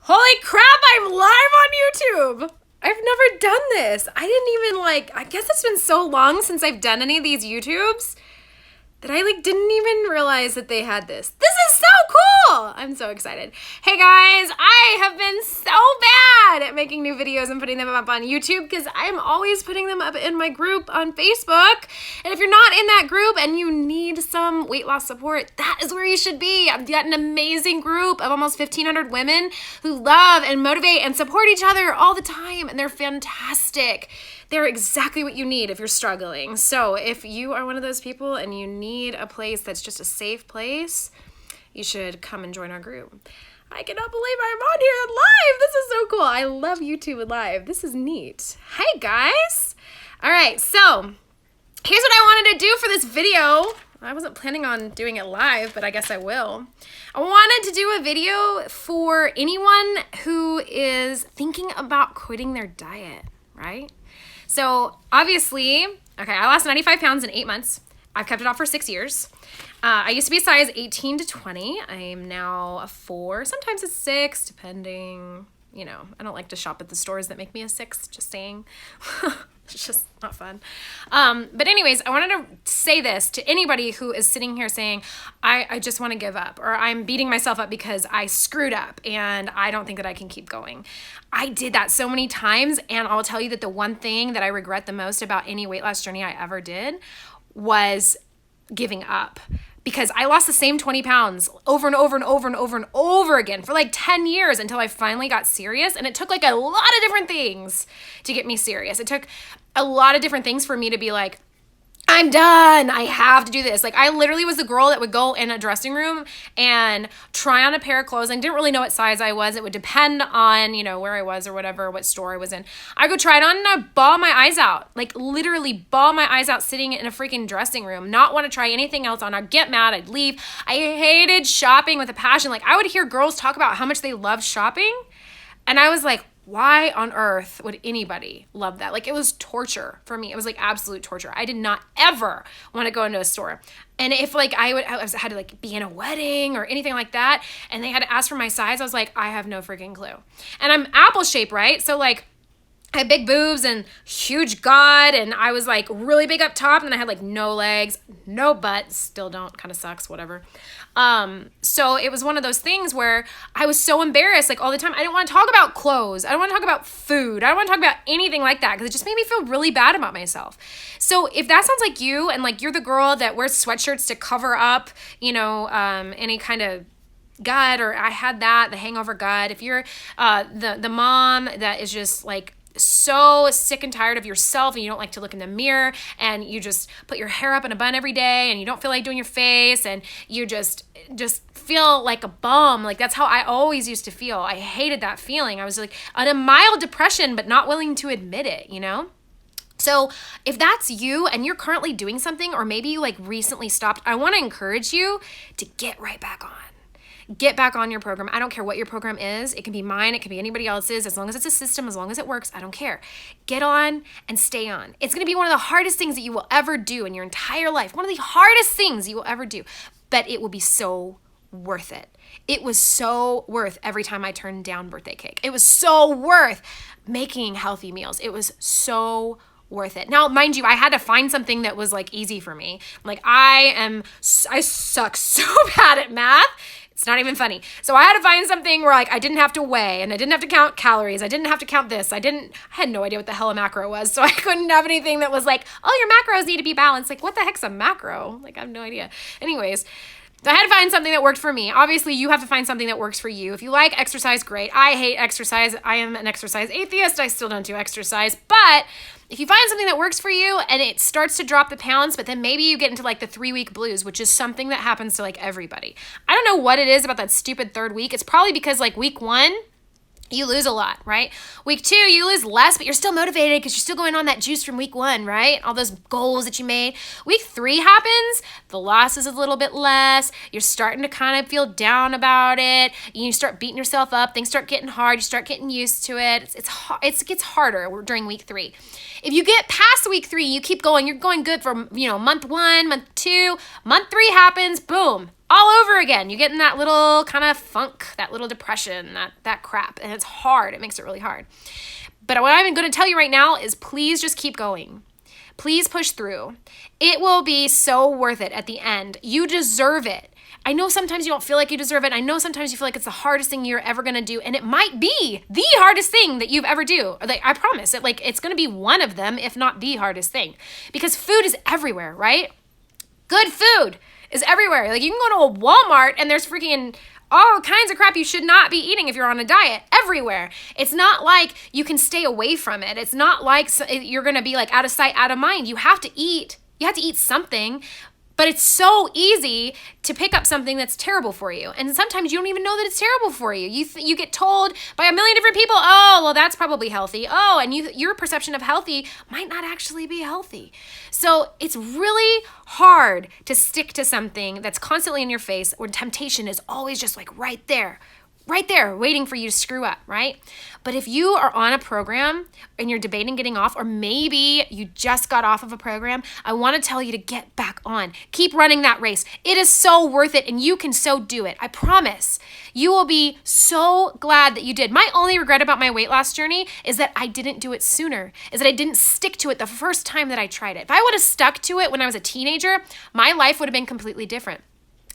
Holy crap, I'm live on YouTube! I've never done this. I didn't even I guess it's been so long since I've done any of these YouTubes that I didn't even realize that they had this. This is so cool! I'm so excited. Hey guys, I have been so bad at making new videos and putting them up on YouTube because I'm always putting them up in my group on Facebook. And if you're not in that group and you need some weight loss support, that is where you should be. I've got an amazing group of almost 1,500 women who love and motivate and support each other all the time, and they're fantastic. They're exactly what you need if you're struggling. So if you are one of those people and you need a place that's just a safe place, you should come and join our group. I cannot believe I'm on here live. This is so cool. I love YouTube live. This is neat. Hey guys. All right, so here's what I wanted to do for this video. I wasn't planning on doing it live, but I guess I will. I wanted to do a video for anyone who is thinking about quitting their diet, right? So obviously, okay, I lost 95 pounds in 8 months. I've kept it off for 6 years. I used to be a size 18 to 20. I am now a 4, sometimes a 6, depending, I don't like to shop at the stores that make me a 6, just saying. It's just not fun. But anyways, I wanted to say this to anybody who is sitting here saying, I just want to give up, or I'm beating myself up because I screwed up and I don't think that I can keep going. I did that so many times, and I'll tell you that the one thing that I regret the most about any weight loss journey I ever did was giving up. Because I lost the same 20 pounds over and over and over and over and over again for 10 years until I finally got serious. And it took a lot of different things to get me serious. It took a lot of different things for me to be like, I'm done. I have to do this. I literally was the girl that would go in a dressing room and try on a pair of clothes. I didn't really know what size I was. It would depend on, where I was or whatever, what store I was in. I go try it on and I bawl my eyes out. Literally bawl my eyes out sitting in a freaking dressing room, not want to try anything else on. I'd get mad. I'd leave. I hated shopping with a passion. I would hear girls talk about how much they love shopping. And I was like, why on earth would anybody love that? It was torture for me. It was absolute torture. I did not ever want to go into a store. And if I had to be in a wedding or anything like that, and they had to ask for my size, I was like, I have no freaking clue. And I'm apple shaped, right? So I had big boobs and huge gut, and I was really big up top, and then I had no legs, no butt, still don't, kind of sucks, whatever. So it was one of those things where I was so embarrassed all the time. I didn't want to talk about clothes. I don't want to talk about food. I don't want to talk about anything like that because it just made me feel really bad about myself. So if that sounds like you, and you're the girl that wears sweatshirts to cover up, any kind of gut, or I had that, the hangover gut. If you're the mom that is just so sick and tired of yourself and you don't like to look in the mirror and you just put your hair up in a bun every day and you don't feel like doing your face and you just feel like a bum. That's how I always used to feel. I hated that feeling. I was in a mild depression but not willing to admit it, So if that's you and you're currently doing something, or maybe you recently stopped, I want to encourage you to get right back on. Get back on your program. I don't care what your program is. It can be mine. It can be anybody else's. As long as it's a system, as long as it works, I don't care. Get on and stay on. It's going to be one of the hardest things that you will ever do in your entire life. One of the hardest things you will ever do. But it will be so worth it. It was so worth every time I turned down birthday cake. It was so worth making healthy meals. It was so worth it. Now, mind you, I had to find something that was easy for me. I suck so bad at math. It's not even funny. So I had to find something where I didn't have to weigh, and I didn't have to count calories. I didn't have to count this. I had no idea what the hell a macro was. So I couldn't have anything that was your macros need to be balanced. What the heck's a macro? I have no idea. Anyways, I had to find something that worked for me. Obviously, you have to find something that works for you. If you like exercise, great. I hate exercise. I am an exercise atheist. I still don't do exercise. But if you find something that works for you and it starts to drop the pounds, but then maybe you get into the 3-week blues, which is something that happens to everybody. I don't know what it is about that stupid 3rd week. It's probably because week 1, you lose a lot, right? Week 2, you lose less, but you're still motivated because you're still going on that juice from week 1, right? All those goals that you made. Week 3 happens, the loss is a little bit less. You're starting to kind of feel down about it. You start beating yourself up. Things start getting hard. You start getting used to it. It gets harder during week 3. If you get past week 3, you keep going. You're going good for month 1, month 2. Month 3 happens. Boom. all over again. You get in that little kind of funk, that little depression, that crap. And it's hard. It makes it really hard. But what I'm going to tell you right now is please just keep going. Please push through. It will be so worth it at the end. You deserve it. I know sometimes you don't feel like you deserve it. I know sometimes you feel like it's the hardest thing you're ever going to do. And it might be the hardest thing that you've ever do. Like, I promise it. Like, it's going to be one of them, if not the hardest thing. Because food is everywhere, right? Good food is everywhere. Like, you can go to a Walmart and there's freaking all kinds of crap you should not be eating if you're on a diet everywhere. It's not like you can stay away from it. It's not like you're going to be like out of sight, out of mind. You have to eat. You have to eat something. But it's so easy to pick up something that's terrible for you. And sometimes you don't even know that it's terrible for you. You get told by a million different people, oh, well, that's probably healthy. Oh, and your perception of healthy might not actually be healthy. So it's really hard to stick to something that's constantly in your face when temptation is always just like right there, waiting for you to screw up, right? But if you are on a program and you're debating getting off, or maybe you just got off of a program, I want to tell you to get back on. Keep running that race. It is so worth it, and you can so do it. I promise. You will be so glad that you did. My only regret about my weight loss journey is that I didn't do it sooner, is that I didn't stick to it the first time that I tried it. If I would have stuck to it when I was a teenager, my life would have been completely different.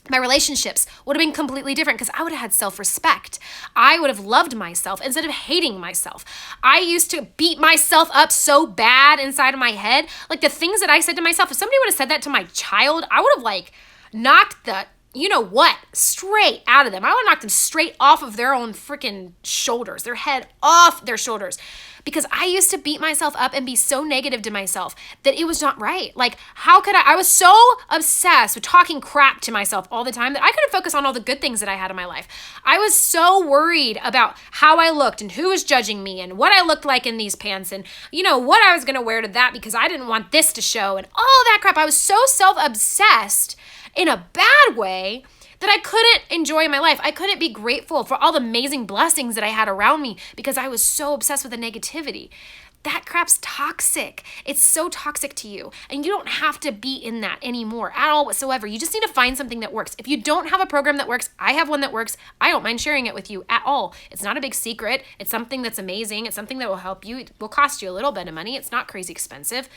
My relationships would have been completely different because I would have had self-respect. I would have loved myself instead of hating myself. I used to beat myself up so bad inside of my head. Like the things that I said to myself, if somebody would have said that to my child, I would have like knocked the you know what, straight out of them. I would have knocked them straight off of their own freaking shoulders, their head off their shoulders. Because I used to beat myself up and be so negative to myself that it was not right. Like, how could I was so obsessed with talking crap to myself all the time that I couldn't focus on all the good things that I had in my life. I was so worried about how I looked and who was judging me and what I looked like in these pants and, you know, what I was going to wear to that because I didn't want this to show and all that crap. I was so self-obsessed in a bad way that I couldn't enjoy my life. I couldn't be grateful for all the amazing blessings that I had around me because I was so obsessed with the negativity. That crap's toxic. It's so toxic to you. And you don't have to be in that anymore at all whatsoever. You just need to find something that works. If you don't have a program that works, I have one that works. I don't mind sharing it with you at all. It's not a big secret. It's something that's amazing. It's something that will help you. It will cost you a little bit of money. It's not crazy expensive.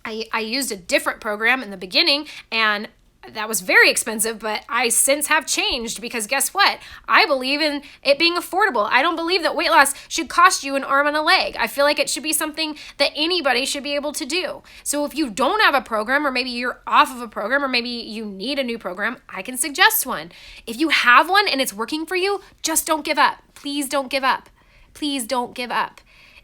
I used a different program in the beginning and that was very expensive, but I since have changed because guess what? I believe in it being affordable. I don't believe that weight loss should cost you an arm and a leg. I feel like it should be something that anybody should be able to do. So if you don't have a program or maybe you're off of a program or maybe you need a new program, I can suggest one. If you have one and it's working for you, just don't give up. Please don't give up. Please don't give up.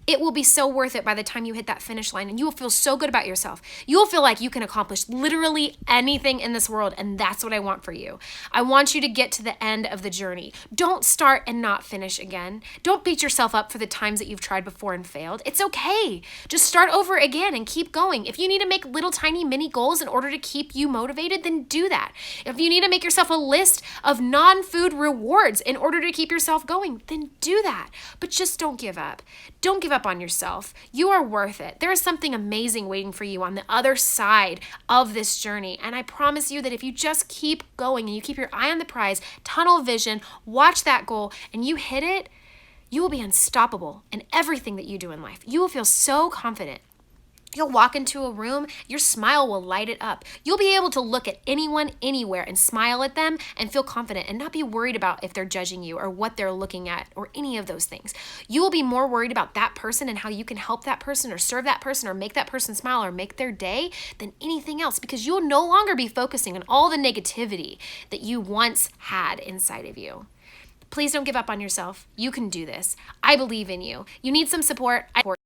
It will be so worth it by the time you hit that finish line and you will feel so good about yourself. You will feel like you can accomplish literally anything in this world and that's what I want for you. I want you to get to the end of the journey. Don't start and not finish again. Don't beat yourself up for the times that you've tried before and failed. It's okay. Just start over again and keep going. If you need to make little tiny mini goals in order to keep you motivated, then do that. If you need to make yourself a list of non-food rewards in order to keep yourself going, then do that. But just don't give up. Don't give up on yourself. You are worth it. There is something amazing waiting for you on the other side of this journey. And I promise you that if you just keep going and you keep your eye on the prize, tunnel vision, watch that goal, and you hit it, you will be unstoppable in everything that you do in life. You will feel so confident. You'll walk into a room, your smile will light it up. You'll be able to look at anyone, anywhere, and smile at them and feel confident and not be worried about if they're judging you or what they're looking at or any of those things. You will be more worried about that person and how you can help that person or serve that person or make that person smile or make their day than anything else because you'll no longer be focusing on all the negativity that you once had inside of you. Please don't give up on yourself. You can do this. I believe in you. You need some support. I support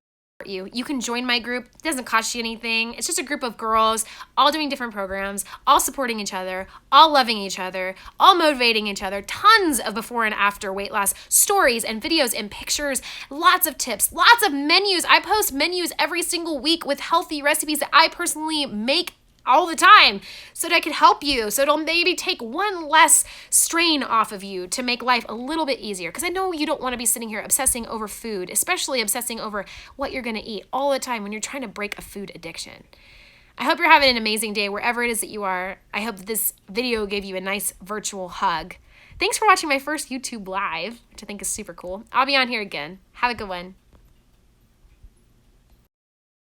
you. You can join my group. It doesn't cost you anything. It's just a group of girls all doing different programs, all supporting each other, all loving each other, all motivating each other. Tons of before and after weight loss stories and videos and pictures, lots of tips, lots of menus. I post menus every single week with healthy recipes that I personally make all the time so that I could help you, so it'll maybe take one less strain off of you to make life a little bit easier. Because I know you don't want to be sitting here obsessing over food, especially obsessing over what you're going to eat all the time when you're trying to break a food addiction. I hope you're having an amazing day wherever it is that you are. I hope that this video gave you a nice virtual hug. Thanks for watching my first YouTube live, which I think is super cool. I'll be on here again. Have a good one.